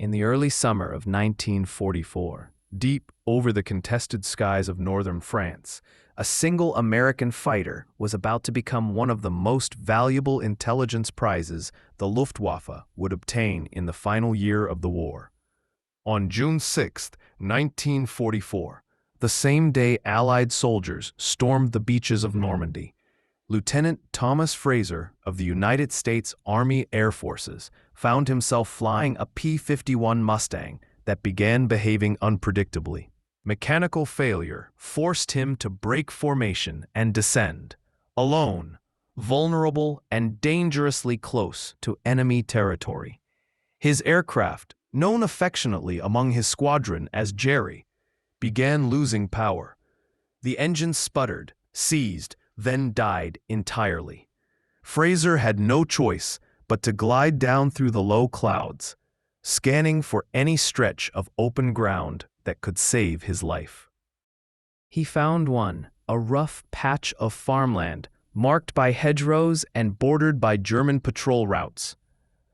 In the early summer of 1944, deep over the contested skies of northern France, a single American fighter was about to become one of the most valuable intelligence prizes the Luftwaffe would obtain in the final year of the war. On June 6, 1944, the same day Allied soldiers stormed the beaches of Normandy, Lieutenant Thomas Fraser of the United States Army Air Forces found himself flying a P-51 Mustang that began behaving unpredictably. Mechanical failure forced him to break formation and descend, alone, vulnerable and dangerously close to enemy territory. His aircraft, known affectionately among his squadron as Jerry, began losing power. The engine sputtered, seized, then died entirely. Fraser had no choice but to glide down through the low clouds, scanning for any stretch of open ground that could save his life. He found one, a rough patch of farmland, marked by hedgerows and bordered by German patrol routes.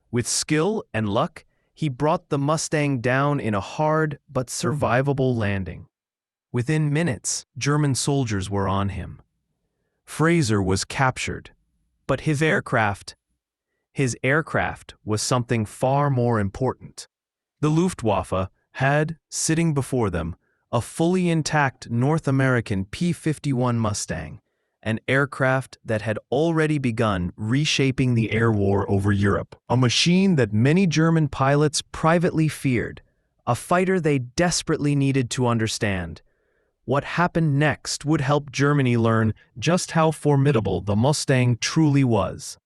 With skill and luck, he brought the Mustang down in a hard but survivable landing. Within minutes, German soldiers were on him. Fraser was captured, but his aircraft was something far more important. The Luftwaffe had, sitting before them, a fully intact North American P-51 Mustang, an aircraft that had already begun reshaping the air war over Europe, a machine that many German pilots privately feared, a fighter they desperately needed to understand. What happened next would help Germany learn just how formidable the Mustang truly was.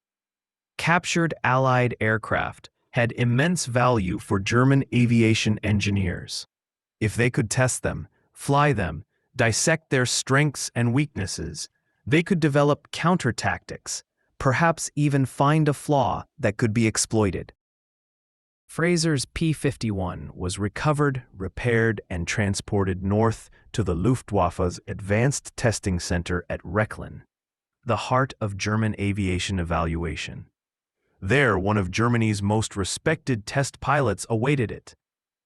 Captured Allied aircraft had immense value for German aviation engineers. If they could test them, fly them, dissect their strengths and weaknesses, they could develop counter-tactics, perhaps even find a flaw that could be exploited. Fraser's P-51 was recovered, repaired, and transported north to the Luftwaffe's Advanced Testing Center at Rechlin, the heart of German aviation evaluation. There, one of Germany's most respected test pilots awaited it,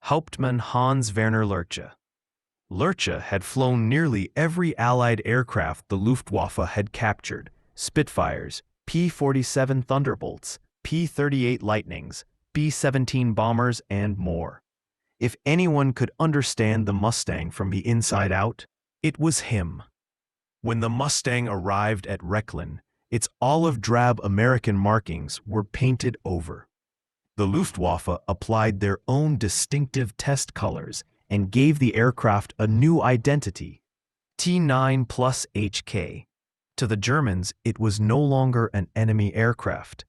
Hauptmann Hans Werner Lerche. Lerche had flown nearly every Allied aircraft the Luftwaffe had captured: Spitfires, P-47 Thunderbolts, P-38 Lightnings, B-17 bombers, and more. If anyone could understand the Mustang from the inside out, it was him. When the Mustang arrived at Rechlin, its olive-drab American markings were painted over. The Luftwaffe applied their own distinctive test colors and gave the aircraft a new identity, T9 plus HK. To the Germans, it was no longer an enemy aircraft.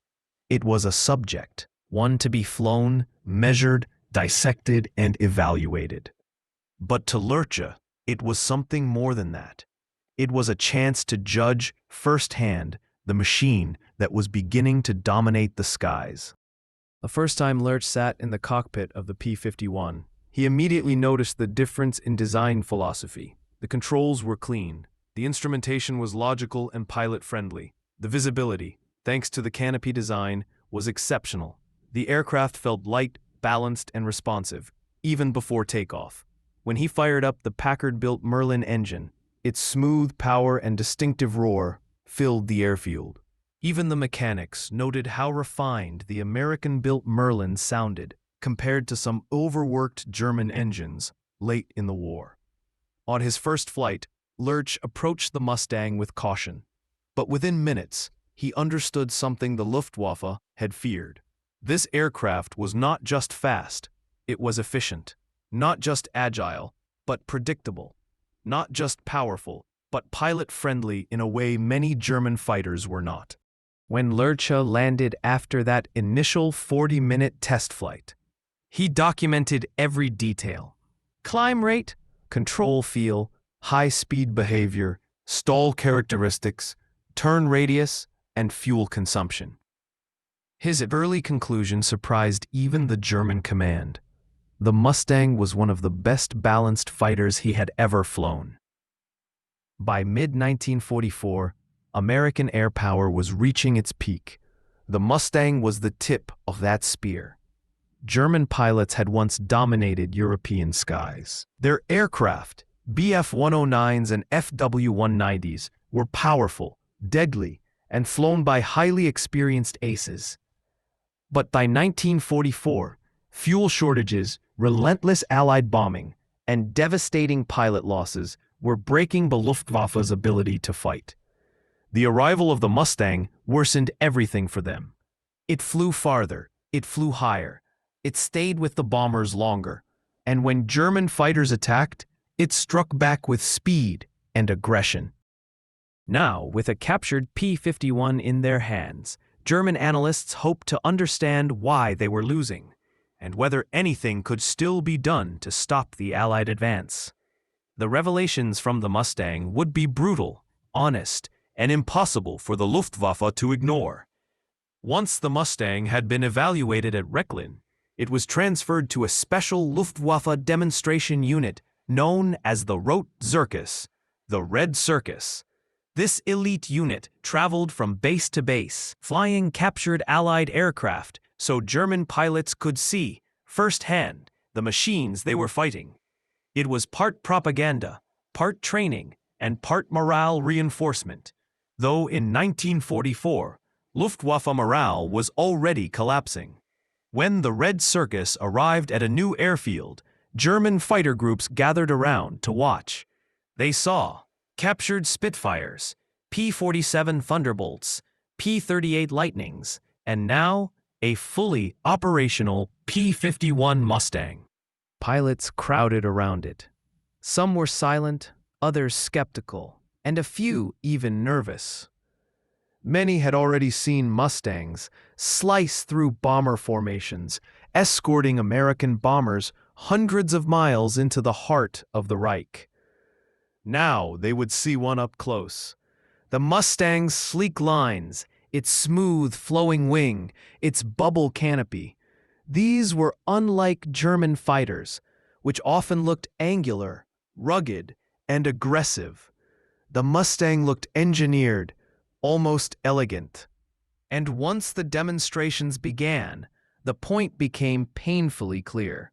It was a subject, one to be flown, measured, dissected, and evaluated. But to Lerche, it was something more than that. It was a chance to judge firsthand the machine that was beginning to dominate the skies. The first time Lerche sat in the cockpit of the P-51, he immediately noticed the difference in design philosophy. The controls were clean. The instrumentation was logical and pilot-friendly. The visibility, thanks to the canopy design, was exceptional. The aircraft felt light, balanced, and responsive, even before takeoff. When he fired up the Packard-built Merlin engine, its smooth power and distinctive roar filled the airfield. Even the mechanics noted how refined the American-built Merlin sounded compared to some overworked German engines late in the war. On his first flight, Lerche approached the Mustang with caution, but within minutes, he understood something the Luftwaffe had feared. This aircraft was not just fast, it was efficient. Not just agile, but predictable. Not just powerful, but pilot-friendly in a way many German fighters were not. When Lerche landed after that initial 40-minute test flight, he documented every detail: climb rate, control feel, high-speed behavior, stall characteristics, turn radius, and fuel consumption. His early conclusion surprised even the German command. The Mustang was one of the best balanced fighters he had ever flown. By mid-1944, American air power was reaching its peak. The Mustang was the tip of that spear. German pilots had once dominated European skies. Their aircraft, Bf-109s and Fw-190s, were powerful, deadly, and flown by highly experienced aces. But by 1944, fuel shortages, relentless Allied bombing, and devastating pilot losses were breaking the Luftwaffe's ability to fight. The arrival of the Mustang worsened everything for them. It flew farther, it flew higher, it stayed with the bombers longer, and when German fighters attacked, it struck back with speed and aggression. Now, with a captured P-51 in their hands, German analysts hoped to understand why they were losing, and whether anything could still be done to stop the Allied advance. The revelations from the Mustang would be brutal, honest, and impossible for the Luftwaffe to ignore. Once the Mustang had been evaluated at Rechlin, it was transferred to a special Luftwaffe demonstration unit known as the Rote Circus, the Red Circus. This elite unit traveled from base to base, flying captured Allied aircraft so German pilots could see, firsthand, the machines they were fighting. It was part propaganda, part training, and part morale reinforcement, though in 1944, Luftwaffe morale was already collapsing. When the Red Circus arrived at a new airfield, German fighter groups gathered around to watch. They saw captured Spitfires, P-47 Thunderbolts, P-38 Lightnings, and now a fully operational P-51 Mustang. Pilots crowded around it. Some were silent, others skeptical, and a few even nervous. Many had already seen Mustangs slice through bomber formations, escorting American bombers hundreds of miles into the heart of the Reich. Now they would see one up close. The Mustang's sleek lines, its smooth flowing wing, its bubble canopy. These were unlike German fighters, which often looked angular, rugged, and aggressive. The Mustang looked engineered, almost elegant. And once the demonstrations began, the point became painfully clear.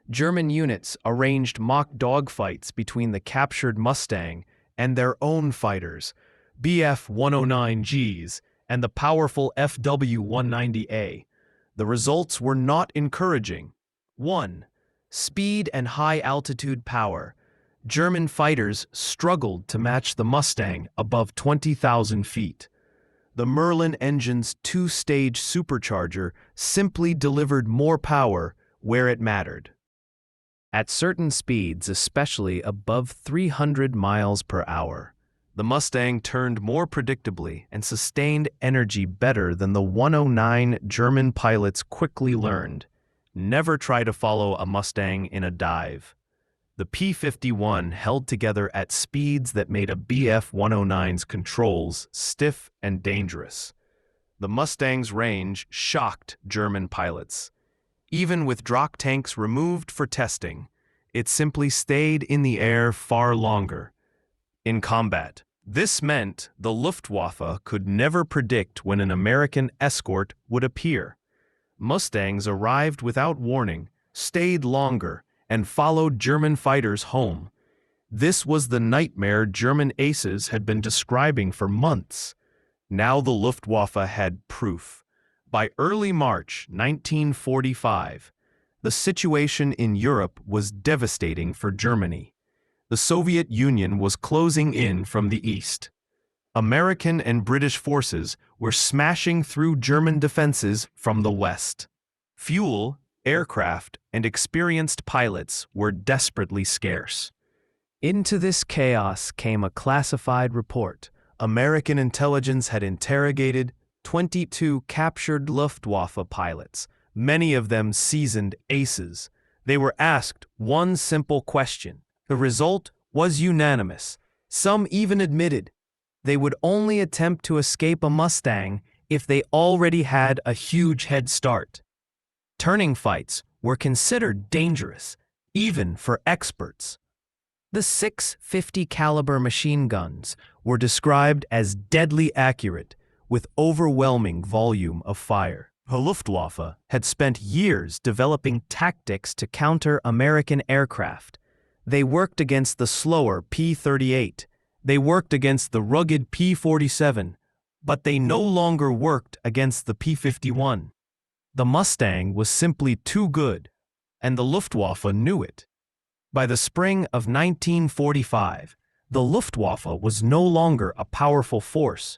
German units arranged mock dogfights between the captured Mustang and their own fighters, Bf-109Gs, and the powerful Fw-190A. The results were not encouraging. 1. Speed and high-altitude power. German fighters struggled to match the Mustang above 20,000 feet. The Merlin engine's two-stage supercharger simply delivered more power where it mattered. At certain speeds, especially above 300 miles per hour, the Mustang turned more predictably and sustained energy better than the 109 German pilots quickly learned. Never try to follow a Mustang in a dive. The P-51 held together at speeds that made a Bf-109's controls stiff and dangerous. The Mustang's range shocked German pilots. Even with drop tanks removed for testing, it simply stayed in the air far longer. In combat, this meant the Luftwaffe could never predict when an American escort would appear. Mustangs arrived without warning, stayed longer, and followed German fighters home. This was the nightmare German aces had been describing for months. Now the Luftwaffe had proof. By early March 1945, the situation in Europe was devastating for Germany. The Soviet Union was closing in from the east. American and British forces were smashing through German defenses from the west. Fuel, aircraft, and experienced pilots were desperately scarce. Into this chaos came a classified report. American intelligence had interrogated 22 captured Luftwaffe pilots, many of them seasoned aces. They were asked one simple question. The result was unanimous. Some even admitted they would only attempt to escape a Mustang if they already had a huge head start. Turning fights were considered dangerous, even for experts. The 650 caliber machine guns were described as deadly accurate, with overwhelming volume of fire. The Luftwaffe had spent years developing tactics to counter American aircraft. They worked against the slower P-38. They worked against the rugged P-47, but they no longer worked against the P-51. The Mustang was simply too good, and the Luftwaffe knew it. By the spring of 1945, the Luftwaffe was no longer a powerful force.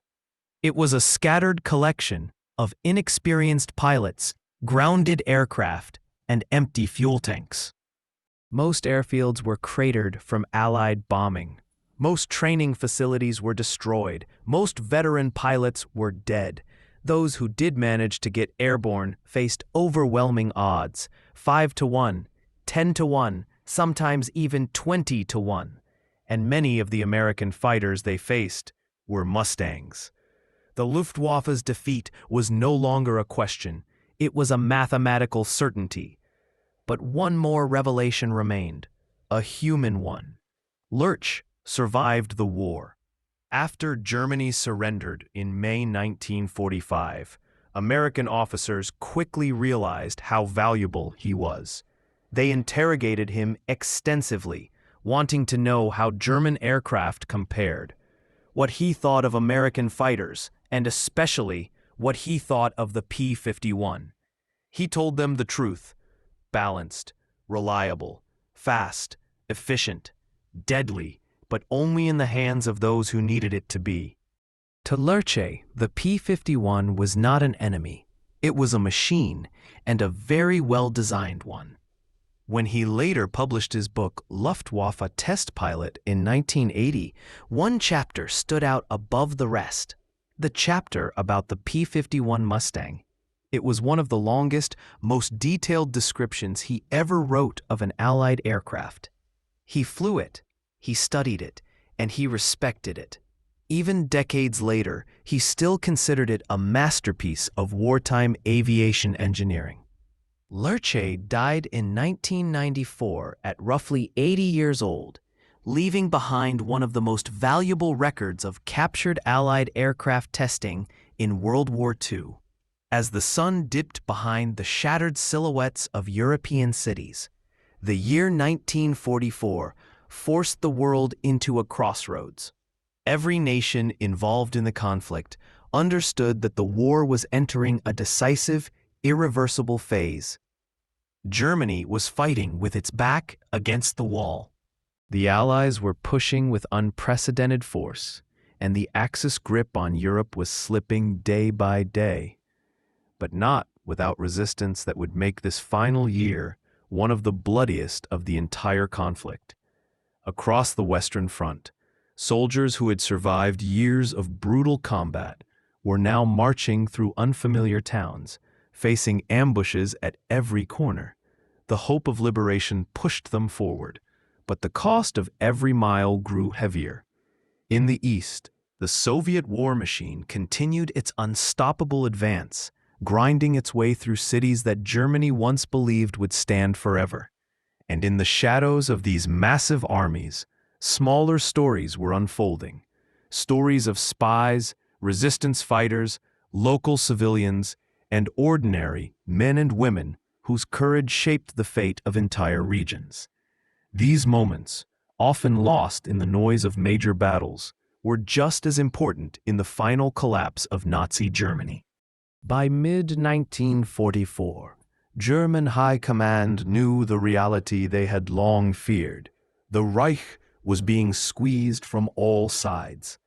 It was a scattered collection of inexperienced pilots, grounded aircraft, and empty fuel tanks. Most airfields were cratered from Allied bombing. Most training facilities were destroyed. Most veteran pilots were dead. Those who did manage to get airborne faced overwhelming odds, 5-1, 10-1, sometimes even 20-1. And many of the American fighters they faced were Mustangs. The Luftwaffe's defeat was no longer a question. It was a mathematical certainty. But one more revelation remained, a human one. Lurch survived the war. After Germany surrendered in May 1945, American officers quickly realized how valuable he was. They interrogated him extensively, wanting to know how German aircraft compared, what he thought of American fighters, and especially what he thought of the P-51. He told them the truth: balanced, reliable, fast, efficient, deadly, but only in the hands of those who needed it to be. To Lurche, the P-51 was not an enemy. It was a machine, and a very well-designed one. When he later published his book Luftwaffe Test Pilot in 1980, one chapter stood out above the rest: the chapter about the P-51 Mustang. It was one of the longest, most detailed descriptions he ever wrote of an Allied aircraft. He flew it, he studied it, and he respected it. Even decades later, he still considered it a masterpiece of wartime aviation engineering. Lurche died in 1994 at roughly 80 years old, leaving behind one of the most valuable records of captured Allied aircraft testing in World War II. As the sun dipped behind the shattered silhouettes of European cities, the year 1944 forced the world into a crossroads. Every nation involved in the conflict understood that the war was entering a decisive, irreversible phase. Germany was fighting with its back against the wall. The Allies were pushing with unprecedented force, and the Axis grip on Europe was slipping day by day. But not without resistance that would make this final year one of the bloodiest of the entire conflict. Across the Western Front, soldiers who had survived years of brutal combat were now marching through unfamiliar towns, facing ambushes at every corner. The hope of liberation pushed them forward, but the cost of every mile grew heavier. In the East, the Soviet war machine continued its unstoppable advance, grinding its way through cities that Germany once believed would stand forever. And in the shadows of these massive armies, smaller stories were unfolding. Stories of spies, resistance fighters, local civilians, and ordinary men and women whose courage shaped the fate of entire regions. These moments, often lost in the noise of major battles, were just as important in the final collapse of Nazi Germany. By mid-1944, German High Command knew the reality they had long feared. The Reich was being squeezed from all sides.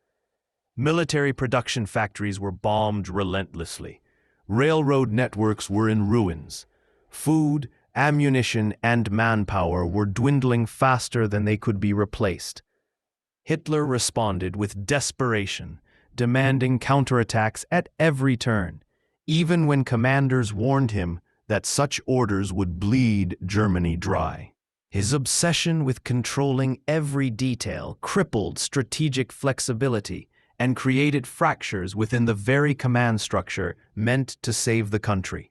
Military production factories were bombed relentlessly. Railroad networks were in ruins. Food, ammunition, and manpower were dwindling faster than they could be replaced. Hitler responded with desperation, demanding counterattacks at every turn, even when commanders warned him that such orders would bleed Germany dry. His obsession with controlling every detail crippled strategic flexibility and created fractures within the very command structure meant to save the country.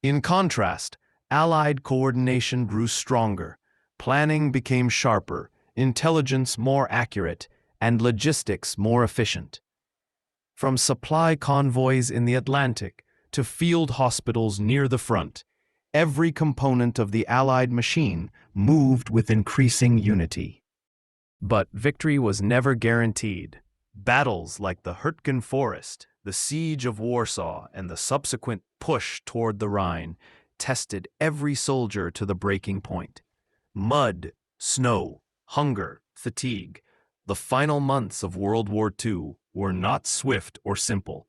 In contrast, Allied coordination grew stronger, planning became sharper, intelligence more accurate, and logistics more efficient. From supply convoys in the Atlantic to field hospitals near the front. Every component of the Allied machine moved with increasing unity. But victory was never guaranteed. Battles like the Hurtgen Forest, the Siege of Warsaw, and the subsequent push toward the Rhine tested every soldier to the breaking point. Mud, snow, hunger, fatigue. The final months of World War II were not swift or simple.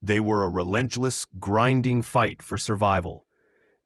They were a relentless, grinding fight for survival.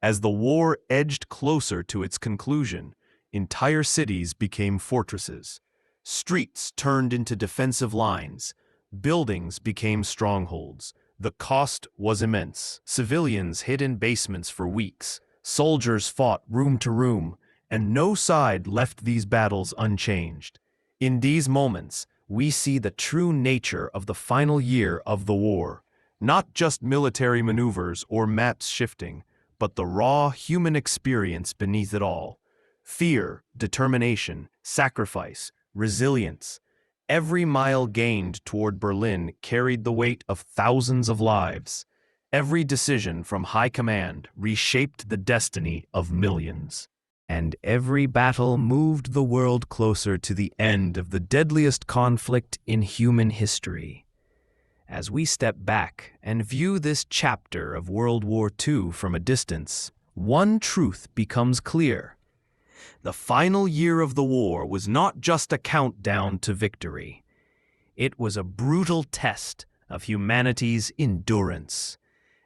As the war edged closer to its conclusion, entire cities became fortresses. Streets turned into defensive lines. Buildings became strongholds. The cost was immense. Civilians hid in basements for weeks. Soldiers fought room to room, and no side left these battles unchanged. In these moments, we see the true nature of the final year of the war. Not just military maneuvers or maps shifting, but the raw human experience beneath it all. Fear, determination, sacrifice, resilience. Every mile gained toward Berlin carried the weight of thousands of lives. Every decision from high command reshaped the destiny of millions. And every battle moved the world closer to the end of the deadliest conflict in human history. As we step back and view this chapter of World War II from a distance, one truth becomes clear. The final year of the war was not just a countdown to victory. It was a brutal test of humanity's endurance.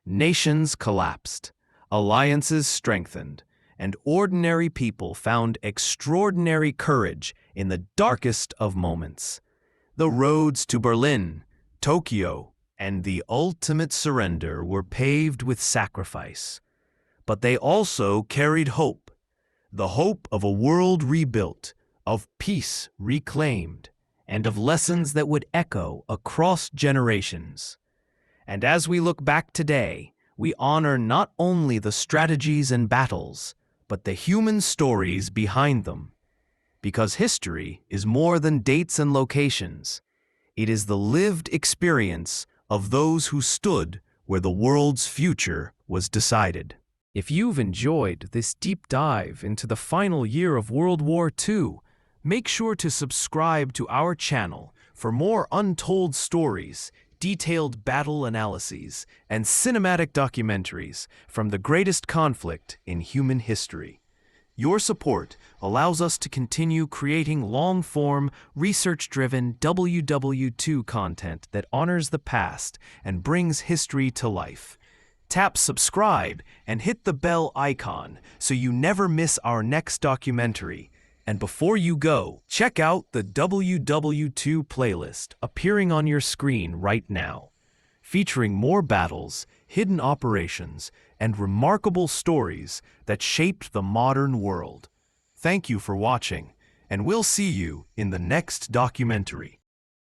Nations collapsed, alliances strengthened, and ordinary people found extraordinary courage in the darkest of moments. The roads to Berlin, Tokyo, and the ultimate surrender were paved with sacrifice. But they also carried hope. The hope of a world rebuilt, of peace reclaimed, and of lessons that would echo across generations. And as we look back today, we honor not only the strategies and battles, but the human stories behind them. Because history is more than dates and locations. It is the lived experience of those who stood where the world's future was decided. If you've enjoyed this deep dive into the final year of World War II, make sure to subscribe to our channel for more untold stories, detailed battle analyses, and cinematic documentaries from the greatest conflict in human history. Your support allows us to continue creating long-form, research-driven WW2 content that honors the past and brings history to life. Tap subscribe and hit the bell icon so you never miss our next documentary. And before you go, check out the WW2 playlist appearing on your screen right now, featuring more battles, hidden operations, and remarkable stories that shaped the modern world. Thank you for watching, and we'll see you in the next documentary.